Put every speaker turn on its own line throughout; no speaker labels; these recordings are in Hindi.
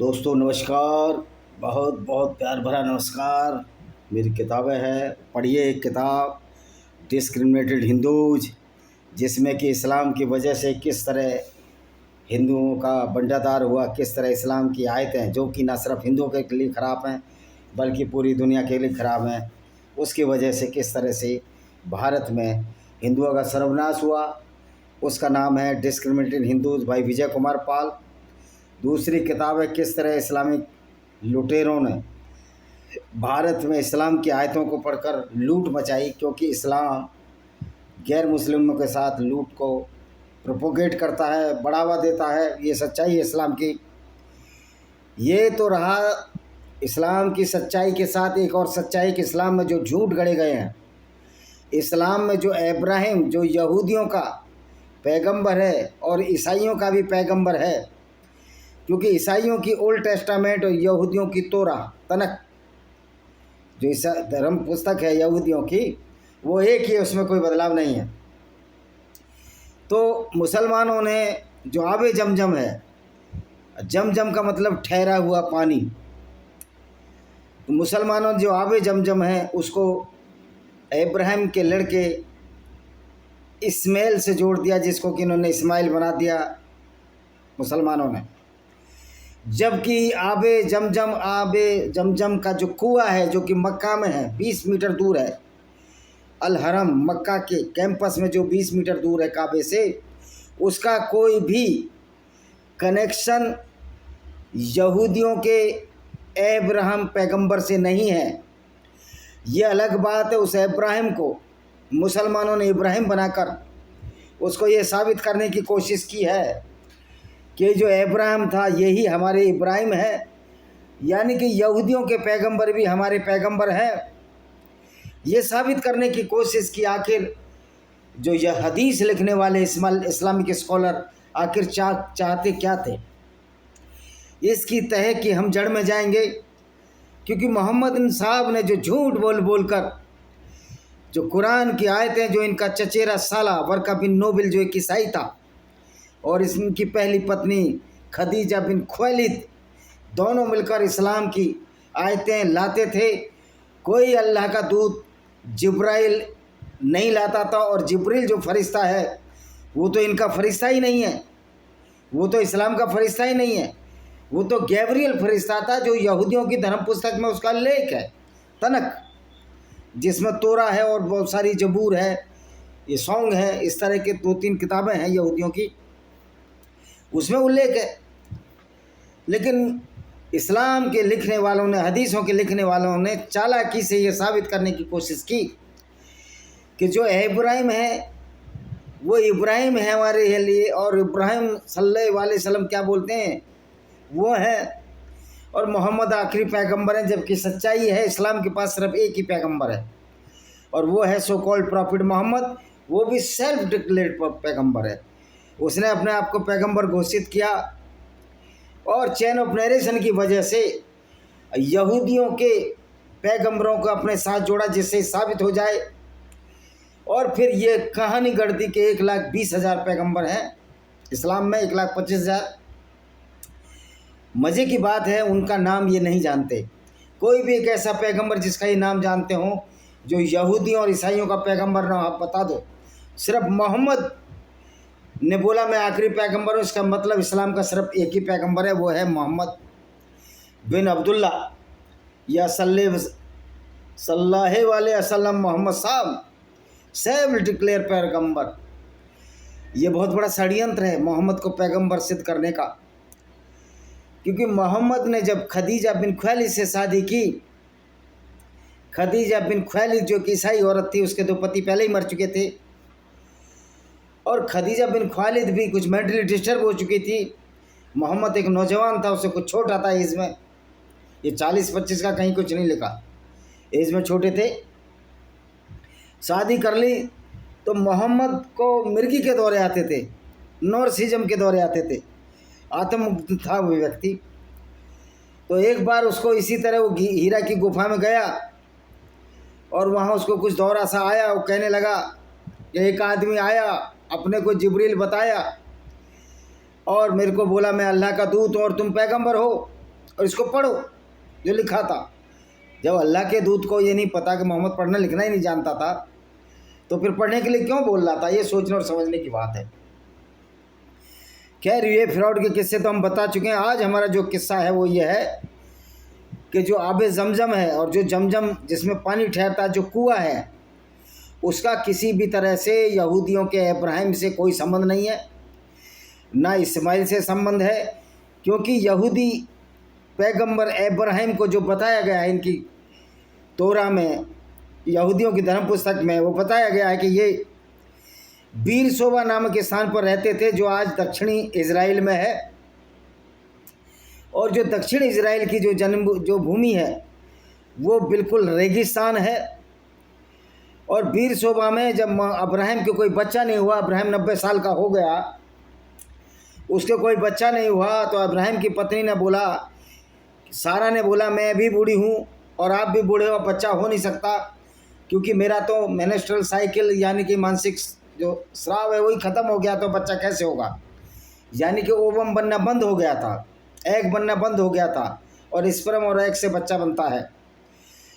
दोस्तों नमस्कार। बहुत बहुत प्यार भरा नमस्कार। मेरी किताबें हैं, पढ़िए एक किताब डिस्क्रिमिनेटेड हिंदूज, जिसमें कि इस्लाम की वजह से किस तरह हिंदुओं का बंटाधार हुआ, किस तरह इस्लाम की आयतें जो कि न सिर्फ हिंदुओं के लिए ख़राब हैं बल्कि पूरी दुनिया के लिए ख़राब हैं, उसकी वजह से किस तरह से भारत में हिंदुओं का सर्वनाश हुआ। उसका नाम है डिस्क्रिमिनेटेड हिंदूज भाई विजय कुमार पाल। दूसरी किताब है किस तरह इस्लामिक लुटेरों ने भारत में इस्लाम की आयतों को पढ़कर लूट मचाई, क्योंकि इस्लाम गैर मुस्लिमों के साथ लूट को प्रोपोगेट करता है, बढ़ावा देता है। ये सच्चाई है इस्लाम की। ये तो रहा इस्लाम की सच्चाई के साथ एक और सच्चाई कि इस्लाम में जो झूठ गढ़े गए हैं। इस्लाम में जो इब्राहिम जो यहूदियों का पैगंबर है और ईसाइयों का भी पैगंबर है, क्योंकि ईसाइयों की ओल्ड टेस्टामेंट और यहूदियों की तोरा तनक जो ईसा धर्म पुस्तक है यहूदियों की, वो एक ही है, उसमें कोई बदलाव नहीं है। तो मुसलमानों ने जो आबे जमजम है, जमजम का मतलब ठहरा हुआ पानी, तो मुसलमानों जो आबे जमजम है उसको इब्राहिम के लड़के इस्माइल से जोड़ दिया, जिसको कि इन्होंने इस्माइल बना दिया मुसलमानों ने। जबकि आबे जमजम का जो कुआं है जो कि मक्का में है, 20 मीटर दूर है, अल हरम मक्का के कैंपस में जो 20 मीटर दूर है काबे से, उसका कोई भी कनेक्शन यहूदियों के इब्राहिम पैगंबर से नहीं है। ये अलग बात है। उस इब्राहिम को मुसलमानों ने इब्राहिम बनाकर उसको ये साबित करने की कोशिश की है कि जो इब्राहिम था यही हमारे इब्राहिम है, यानी कि यहूदियों के पैगंबर भी हमारे पैगंबर हैं। ये साबित करने की कोशिश की। आखिर जो यह हदीस लिखने वाले इस्लामिक स्कॉलर आखिर चाहते क्या थे, इसकी तह की हम जड़ में जाएंगे। क्योंकि मोहम्मद साहब ने जो झूठ बोल बोल कर जो कुरान की आयतें, जो इनका चचेरा साला वर्का बिन नोबिल जो एक ईसाई था और इसकी पहली पत्नी खदीजा बिन खुवैलिद, दोनों मिलकर इस्लाम की आयतें लाते थे। कोई अल्लाह का दूत जिब्राइल नहीं लाता था, और जिब्रील जो फरिश्ता है वो तो इनका फरिश्ता ही नहीं है, वो तो इस्लाम का फरिश्ता ही नहीं है। वो तो गैब्रियल फरिश्ता था, जो यहूदियों की धर्म पुस्तक में उसका लेख है तनक, जिसमें तोरा है और बहुत सारी जबूर है, ये सॉन्ग है, इस तरह के 2-3 किताबें हैं यहूदियों की, उसमें उल्लेख है। लेकिन इस्लाम के लिखने वालों ने, हदीसों के लिखने वालों ने चालाकी से ये साबित करने की कोशिश की कि जो इब्राहिम है वो इब्राहिम है हमारे लिए, और इब्राहिम सल्लल्लाहु अलैहि वसल्लम क्या बोलते हैं वो है, और मोहम्मद आखिरी पैगंबर हैं। जबकि सच्चाई है इस्लाम के पास सिर्फ एक ही पैगंबर है, और वो है सो कॉल्ड प्रॉफिट मोहम्मद। वो भी सेल्फ डिक्लेयर्ड पैगंबर है। उसने अपने आप को पैगंबर घोषित किया, और चेन ऑफ नरेशन की वजह से यहूदियों के पैगंबरों को अपने साथ जोड़ा, जिससे साबित हो जाए। और फिर ये कहानी गढ़ दी कि 1,20,000 पैगंबर हैं इस्लाम में, 1,25,000। मज़े की बात है उनका नाम ये नहीं जानते। कोई भी एक ऐसा पैगंबर जिसका ये नाम जानते हो जो यहूदियों और ईसाइयों का पैगंबर ना, आप बता दो। सिर्फ मोहम्मद ने बोला मैं आखिरी पैगंबर हूँ, इसका मतलब इस्लाम का सिर्फ एक ही पैगंबर है, वो है मोहम्मद बिन अब्दुल्ला या सल्लल्लाहु अलैहि वसल्लम मोहम्मद साहब, सेल्फ डिक्लेयर पैगंबर। ये बहुत बड़ा षड्यंत्र है मोहम्मद को पैगंबर सिद्ध करने का। क्योंकि मोहम्मद ने जब खदीजा बिन खुवैलिद से शादी की, खदीजा बिन खुवैलिद जो कि ईसाई औरत थी, उसके 2 पति पहले ही मर चुके थे, और खदीजा बिन खुवैलिद भी कुछ मेंटली डिस्टर्ब हो चुकी थी। मोहम्मद एक नौजवान था, उससे कुछ छोटा था एज में, ये 40-25 का कहीं कुछ नहीं लिखा, एज में छोटे थे। शादी कर ली तो मोहम्मद को मिर्गी के दौरे आते थे, नॉर्सिज्म के दौरे आते थे, आत्ममुक्त था वो व्यक्ति। तो एक बार उसको इसी तरह वो हीरा की गुफा में गया, और वहाँ उसको कुछ दौरा सा आया। वो कहने लगा कि एक आदमी आया, अपने को जिब्रील बताया और मेरे को बोला मैं अल्लाह का दूत हूँ और तुम पैगंबर हो। और इसको पढ़ो जो लिखा था। जब अल्लाह के दूत को ये नहीं पता कि मोहम्मद पढ़ना लिखना ही नहीं जानता था, तो फिर पढ़ने के लिए क्यों बोल रहा था? ये सोचने और समझने की बात है। खैर, ये फ्रॉड के किस्से तो हम बता चुके हैं। आज हमारा जो किस्सा है वो ये है कि जो आबे जमजम है और जो जमजम जिसमें पानी ठहरता जो कुआं है, उसका किसी भी तरह से यहूदियों के इब्राहिम से कोई संबंध नहीं है, ना इस्माइल से संबंध है। क्योंकि यहूदी पैगंबर इब्राहिम को जो बताया गया है इनकी तोरा में, यहूदियों की धर्म पुस्तक में, वो बताया गया है कि ये बीर सोबा नामक स्थान पर रहते थे जो आज दक्षिणी इजराइल में है। और जो दक्षिण इजराइल की जो भूमि है वो बिल्कुल रेगिस्तान है। और बीर सोबा में जब अब्राहिम के कोई बच्चा नहीं हुआ, अब्राहिम 90 साल का हो गया, उसके कोई बच्चा नहीं हुआ, तो अब्राहिम की पत्नी ने बोला, सारा ने बोला, मैं भी बूढ़ी हूँ और आप भी बूढ़े हो, बच्चा हो नहीं सकता, क्योंकि मेरा तो मेनेस्ट्रल साइकिल यानी कि मानसिक जो स्राव है वही ख़त्म हो गया, तो बच्चा कैसे होगा। यानी कि ओवम बनना बंद हो गया था, एग बनना बंद हो गया था, और स्पर्म और एग से बच्चा बनता है।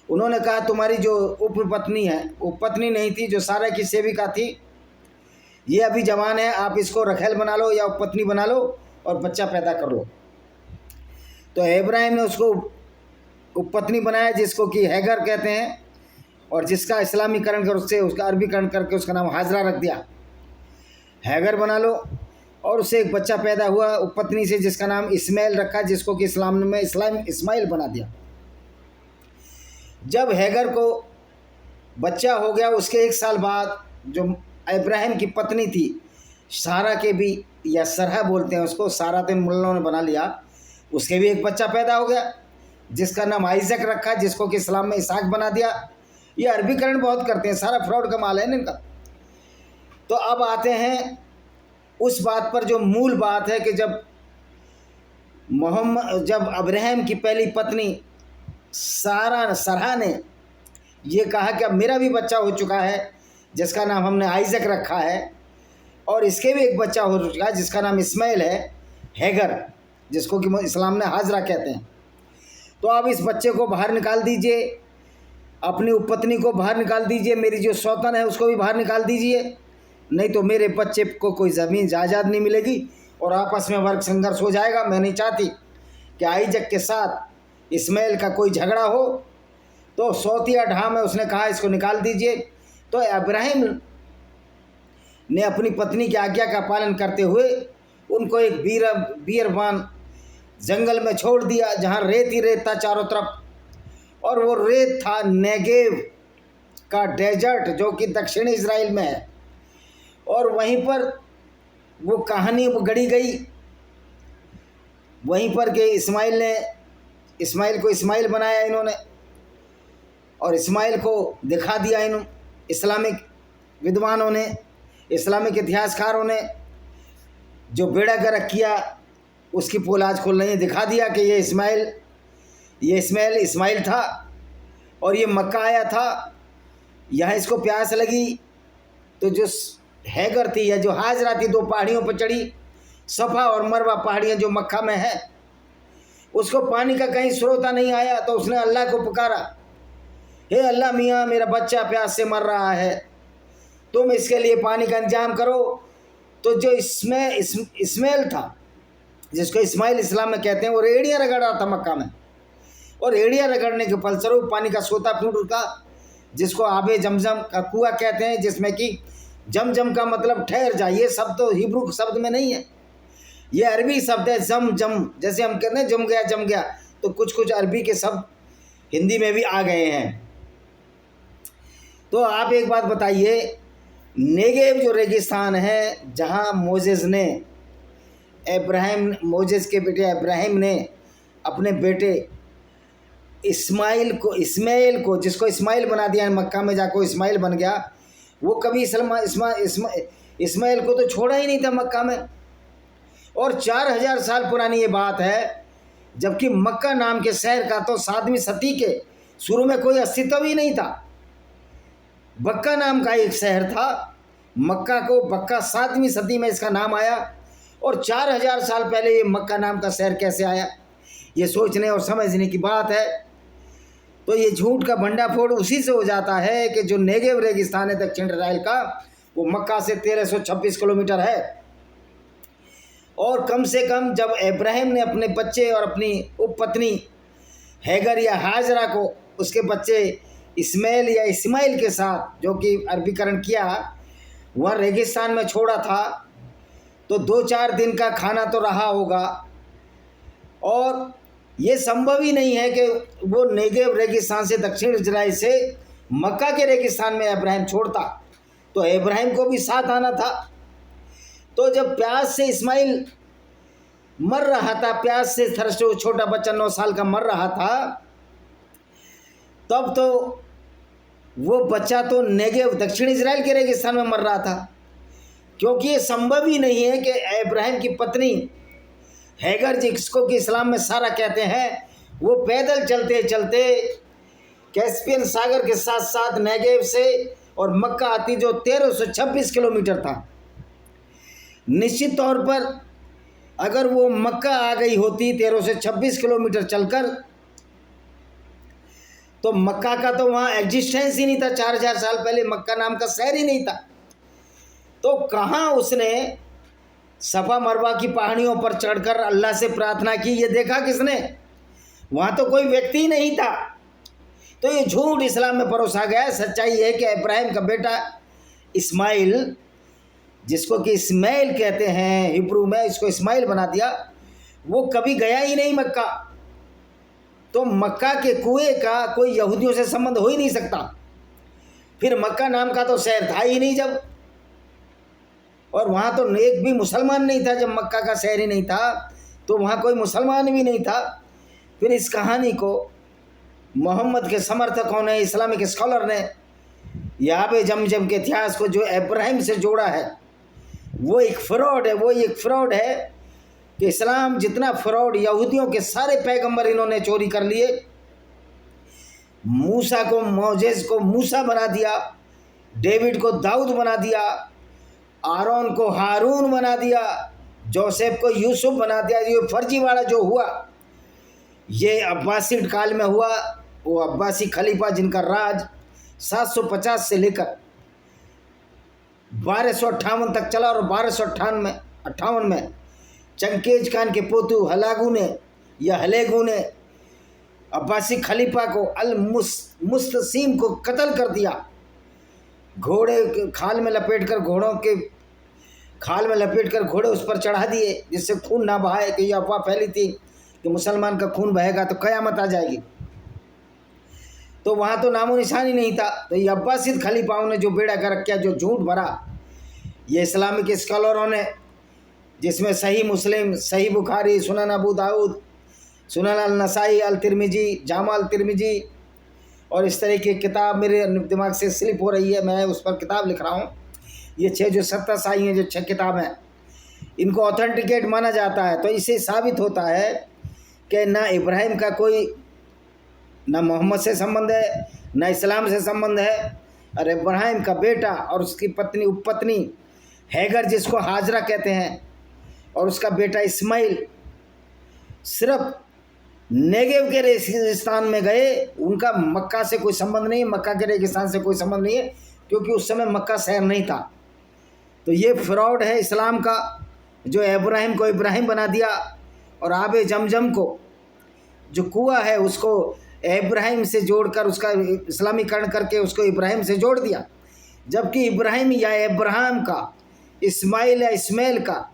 उन्होंने कहा तुम्हारी जो उपपत्नी है, उपपत्नी नहीं थी, जो सारा की सेविका थी, ये अभी जवान है, आप इसको रखेल बना लो या उपपत्नी बना लो और बच्चा पैदा कर लो। तो इब्राहिम ने उसको उपपत्नी बनाया, जिसको कि हैगर कहते हैं, और जिसका इस्लामीकरण कर उससे उसका अरबीकरण करके उसका नाम हाजरा रख दिया। हैगर बना लो। और उससे एक बच्चा पैदा हुआ उपपत्नी से, जिसका नाम इस्माइल रखा, जिसको कि इस्लाम में इस्माइल बना दिया। जब हैगर को बच्चा हो गया, उसके 1 साल बाद जो इब्राहिम की पत्नी थी, सारा के भी, या सरहा बोलते हैं उसको, सारा तो मुल्लों ने बना लिया, उसके भी एक बच्चा पैदा हो गया जिसका नाम आइजक रखा, जिसको कि इस्लाम में इसाक बना दिया। ये अरबीकरण बहुत करते हैं, सारा फ्रॉड का माल है इनका। तो अब आते हैं उस बात पर जो मूल बात है कि जब अब्राहम की पहली पत्नी सरहा ने ये कहा कि अब मेरा भी बच्चा हो चुका है, जिसका नाम हमने आइजक रखा है, और इसके भी एक बच्चा हो चुका है जिसका नाम इस्माइल है, हैगर, जिसको कि इस्लाम ने हाजरा कहते हैं। तो अब इस बच्चे को बाहर निकाल दीजिए, अपनी उपपत्नी को बाहर निकाल दीजिए, मेरी जो सौतन है उसको भी बाहर निकाल दीजिए, नहीं तो मेरे बच्चे को कोई ज़मीन जायदाद नहीं मिलेगी और आपस में वर्ग संघर्ष हो जाएगा। मैं नहीं चाहती कि आइजक के साथ इस्माइल का कोई झगड़ा हो। तो सौतिया ढा में उसने कहा इसको निकाल दीजिए। तो इब्राहिम ने अपनी पत्नी की आज्ञा का पालन करते हुए उनको एक बियाबान जंगल में छोड़ दिया, जहाँ रेत ही रेत था चारों तरफ, और वो रेत था नेगेव का डेजर्ट, जो कि दक्षिण इजराइल में है। और वहीं पर वो कहानी गढ़ी गई, वहीं पर के इस्माइल को इस्माइल बनाया इन्होंने, और इस्माइल को दिखा दिया इन इस्लामिक विद्वानों ने, इस्लामिक इतिहासकारों ने, जो बेड़ा गर्क किया उसकी पोल आज खोल नहीं, दिखा दिया कि ये इस्माइल था और ये मक्का आया था। यहाँ इसको प्यास लगी तो जो हैगर थी या जो हाजरा थी, 2 पहाड़ियों पर चढ़ी, सफ़ा और मरवा पहाड़ियाँ जो मक्का में है, उसको पानी का कहीं स्रोता नहीं आया, तो उसने अल्लाह को पुकारा, हे अल्लाह मियाँ, मेरा बच्चा प्यास से मर रहा है, तुम इसके लिए पानी का इंतजाम करो। तो जो इस्माइल था, जिसको इस्माइल इस्लाम में कहते हैं, वो रेड़ियाँ रगड़ रहा था मक्का में, और रेड़ियाँ रगड़ने के फलस्वरूप पानी का सोता फूट रुका, जिसको आबे जमजम का कुआं कहते हैं, जिसमें कि जमजम का मतलब ठहर जा। ये शब्द तो हिब्रू शब्द में नहीं है, ये अरबी शब्द है जम। जैसे हम कहते हैं जम गया, तो कुछ कुछ अरबी के शब्द हिंदी में भी आ गए हैं। तो आप एक बात बताइए, नेगेव जो रेगिस्तान है, जहाँ मोजेस के बेटे इब्राहिम ने अपने बेटे इस्माइल को, जिसको इस्माइल बना दिया, मक्का में जाकर इस्माइल बन गया, वो कभी इस्माइल को तो छोड़ा ही नहीं था मक्का में। और 4000 साल पुरानी ये बात है, जबकि मक्का नाम के शहर का तो 7वीं सदी के शुरू में कोई अस्तित्व ही नहीं था। बक्का नाम का एक शहर था, मक्का को बक्का 7वीं सदी में इसका नाम आया, और 4000 साल पहले ये मक्का नाम का शहर कैसे आया, ये सोचने और समझने की बात है। तो ये झूठ का भंडाफोड़ उसी से हो जाता है कि जो नेगेव रेगिस्तान है दक्षिण इजराइल का, वो मक्का से 1326 किलोमीटर है। और कम से कम जब इब्राहिम ने अपने बच्चे और अपनी उपपत्नी हैगर या हाजरा को उसके बच्चे इस्माइल या इस्माइल के साथ, जो कि अरबीकरण किया, वह रेगिस्तान में छोड़ा था, तो 2-4 दिन का खाना तो रहा होगा। और ये संभव ही नहीं है कि वो नेगेव रेगिस्तान से दक्षिण इजराइल से मक्का के रेगिस्तान में इब्राहिम छोड़ता, तो इब्राहिम को भी साथ आना था। तो जब प्यास से इस्माइल मर रहा था, प्यास से थर्स्ट, छोटा बच्चा 9 साल का मर रहा था, तब तो वो बच्चा तो नेगेव दक्षिण इजराइल के रेगिस्तान में मर रहा था, क्योंकि ये संभव ही नहीं है कि इब्राहिम की पत्नी हैगर, जिसको कि इस्लाम में सारा कहते हैं, वो पैदल चलते चलते कैस्पियन सागर के साथ साथ नेगेव से और मक्का आती, जो 1326 किलोमीटर था। निश्चित तौर पर अगर वो मक्का आ गई होती 1326 किलोमीटर चलकर, तो मक्का का तो वहाँ एग्जिस्टेंस ही नहीं था। 4000 साल पहले मक्का नाम का शहर ही नहीं था। तो कहाँ उसने सफ़ा मरवा की पहाड़ियों पर चढ़कर अल्लाह से प्रार्थना की, ये देखा किसने? वहाँ तो कोई व्यक्ति ही नहीं था। तो ये झूठ इस्लाम में परोसा गया है। सच्चाई है कि इब्राहिम का बेटा इस्माइल, जिसको कि इस्माइल कहते हैं हिब्रू में, इसको इस्माइल बना दिया, वो कभी गया ही नहीं मक्का। तो मक्का के कुएं का कोई यहूदियों से संबंध हो ही नहीं सकता। फिर मक्का नाम का तो शहर था ही नहीं जब, और वहाँ तो एक भी मुसलमान नहीं था। जब मक्का का शहर ही नहीं था तो वहाँ कोई मुसलमान भी नहीं था। फिर इस कहानी को मोहम्मद के समर्थकों ने, इस्लामिक स्कॉलर ने, याबे जमजम के इतिहास को जो इब्राहिम से जोड़ा है, वो एक फ्रॉड है। वो एक फ्रॉड है कि इस्लाम जितना फ्रॉड, यहूदियों के सारे पैगंबर इन्होंने चोरी कर लिए। मूसा को, मोजेस को मूसा बना दिया, डेविड को दाऊद बना दिया, आरोन को हारून बना दिया, जोसेफ को यूसुफ बना दिया। ये फर्जीवाड़ा जो हुआ, ये अब्बासी काल में हुआ। वो अब्बासी खलीफा जिनका राज 750 से लेकर 1258 तक चला, और 1258 में चंगेज खान के पोतू हलागू ने या हलेगू ने अब्बासी खलीफा को अल मुस्तसीम को कत्ल कर दिया। घोड़े खाल में लपेटकर, घोड़ों के खाल में लपेटकर घोड़े उस पर चढ़ा दिए, जिससे खून ना बहाए, कि यह अफवाह फैली थी कि मुसलमान का खून बहेगा तो क़यामत आ जाएगी। तो वहाँ तो नामो निशान ही नहीं था। तो ये अब्बासी खलीफाओं ने जो बेड़ा गर्क किया, जो झूठ भरा, ये इस्लामिक स्कॉलरों ने, जिसमें सही मुस्लिम, सही बुखारी, सुनन अबू दाऊद, सुनन अल नसाई, अल तिरमिजी, जामा अल तिरमिजी, और इस तरह की किताब मेरे दिमाग से स्लिप हो रही है, मैं उस पर किताब लिख रहा हूँ। ये 6 जो 7 साई हैं, जो 6 किताब हैं, इनको ऑथेंटिकेट माना जाता है। तो इससे साबित होता है कि ना इब्राहिम का कोई, ना मोहम्मद से संबंध है, ना इस्लाम से संबंध है। और इब्राहिम का बेटा और उसकी पत्नी, उपपत्नी हैगर, जिसको हाजरा कहते हैं, और उसका बेटा इस्माइल सिर्फ नेगेव के रेगिस्तान में गए। उनका मक्का से कोई संबंध नहीं, मक्का के रेगिस्तान से कोई संबंध नहीं है, क्योंकि उस समय मक्का शहर नहीं था। तो ये फ्रॉड है इस्लाम का, जो इब्राहिम को इब्राहिम बना दिया, और आबे जमजम को, जो कुआं है, उसको इब्राहिम से जोड़कर, उसका इस्लामीकरण करके उसको इब्राहिम से जोड़ दिया। जबकि इब्राहिम या इब्राहिम का, इस्माइल या इस्माइल का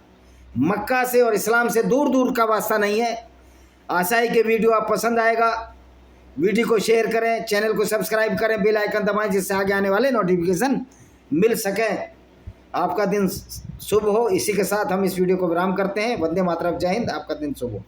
मक्का से और इस्लाम से दूर दूर का वास्ता नहीं है। आशा है कि वीडियो आप पसंद आएगा। वीडियो को शेयर करें, चैनल को सब्सक्राइब करें, बेल आइकन दबाएं, जिससे आगे आने वाले नोटिफिकेशन मिल सकें। आपका दिन शुभ हो। इसी के साथ हम इस वीडियो को विराम करते हैं। वंदे मातरम, जय हिंद। आपका दिन शुभ हो।